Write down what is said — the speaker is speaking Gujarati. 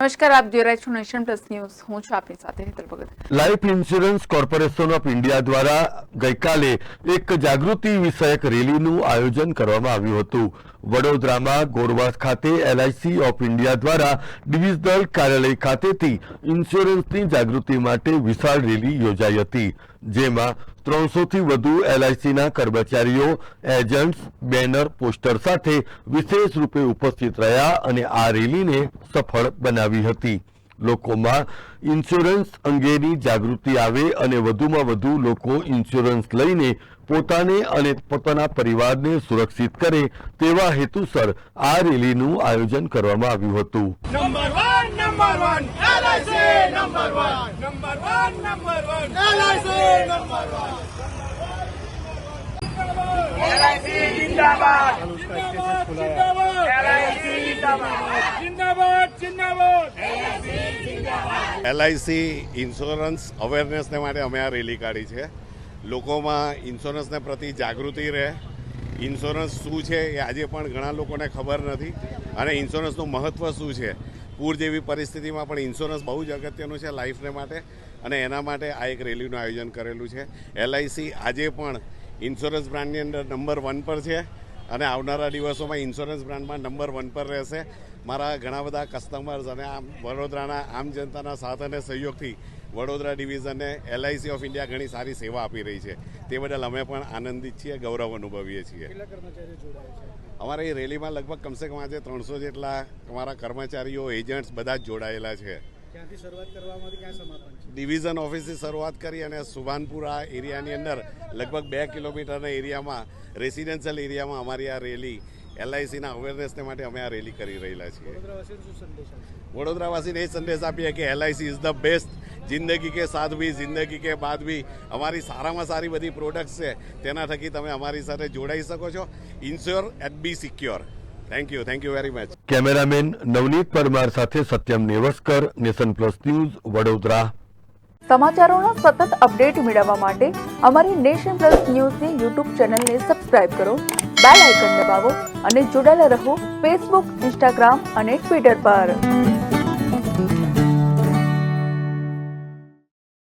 નમસ્કાર, આપ જોઈ રહ્યા છો નેશન પ્લસ ન્યૂઝ. હું છું આપની સાથે Hetal Bhagat. Life Insurance Corporation of India દ્વારા ગઈકાલે એક જાગૃતિ વિષયક રેલીનું આયોજન કરવામાં આવ્યું હતું. વડોદરામાં ગોરવા ખાતે LIC ઓફ ઇન્ડિયા દ્વારા ડિવિઝનલ કાર્યાલય ખાતેથી ઇન્સ્યોરન્સની જાગૃતિ માટે વિશાળ રેલી યોજાઈ હતી, જેમાં 300 થી વધુ LICના કર્મચારીઓ, એજન્ટ્સ, બેનર, પોસ્ટર સાથે વિશેષ રૂપે ઉપસ્થિત રહ્યા અને આ રેલીને સફળ બનાવી હતી. લોકોમાં ઇન્સ્યોરન્સ અંગેની જાગૃતિ આવે અને વધુમાં વધુ લોકો ઇન્સ્યોરન્સ લઈને પોતાને અને પોતાના પરિવારને સુરક્ષિત કરે તેવા હેતુસર આ રેલીનું આયોજન કરવામાં આવ્યું હતું. Number 1 LIC number 1 LIC number 1 LIC जिंदाबाद LIC जिंदाबाद LIC ઇન્સ્યોરન્સ અવેરનેસને માટે અમે આ રેલી કાઢી છે. લોકોમાં ઇન્સ્યોરન્સને પ્રતિ જાગૃતિ રહે. ઇન્સ્યોરન્સ શું છે એ આજે પણ ઘણા લોકોને ખબર નથી અને ઇન્સ્યોરન્સનું મહત્ત્વ શું છે. પૂર જેવી પરિસ્થિતિમાં પણ ઇન્સ્યોરન્સ બહુ જ અગત્યનું છે લાઈફને માટે, અને એના માટે આ એક રેલીનું આયોજન કરેલું છે. LIC આજે પણ ઇન્સ્યોરન્સ બ્રાન્ડની અંદર નંબર 1 પર છે અને આવનારા દિવસોમાં ઇન્સ્યોરન્સ બ્રાન્ડમાં નંબર 1 પર રહેશે. મારા ઘણા બધા કસ્ટમર્સ અને આમ વડોદરાના આમ જનતાના સાથ અને સહયોગથી વડોદરા ડિવિઝનને LIC ઓફ ઇન્ડિયા ઘણી સારી સેવા આપી રહી છે. તે બદલ અમે પણ આનંદિત છીએ, ગૌરવ અનુભવીએ છીએ. અમારા એ રેલીમાં લગભગ કમસે કમ આજે 300 જેટલા અમારા કર્મચારીઓ, એજન્ટ્સ બધા જ જોડાયેલા છે. ડિવિઝન ઓફિસથી શરૂઆત કરી અને સુભાનપુરા એરિયાની અંદર લગભગ 2 કિલોમીટરના એરિયામાં, રેસિડેન્શિયલ એરિયામાં અમારી આ રેલી LICના અવેરનેસને માટે અમે આ રેલી કરી રહેલા છીએ. વડોદરાવાસીને એ સંદેશ આપીએ કે LIC ઇઝ ધ બેસ્ટ. જિંદગી કે સાથ ભી, જિંદગી કે બાદ ભી અમારી સારામાં સારી બધી પ્રોડક્ટ્સ છે, તેના થકી તમે અમારી સાથે જોડાઈ શકો છો. Insure at be secure. Thank you very much. Cameraman Navneet Parmar સાથે Satyam Nevaskar, Nation Plus News, Vadodara. સમાચારોના સતત અપડેટ મેળવવા માટે અમારી નેશન પ્લસ ન્યૂઝની યુટ્યુબ ચેનલને સબસ્ક્રાઇબ કરો, બેલ આઇકન દબાવો અને જોડાયેલા રહો ફેસબુક, ઇન્સ્ટાગ્રામ અને ટ્વિટર પર.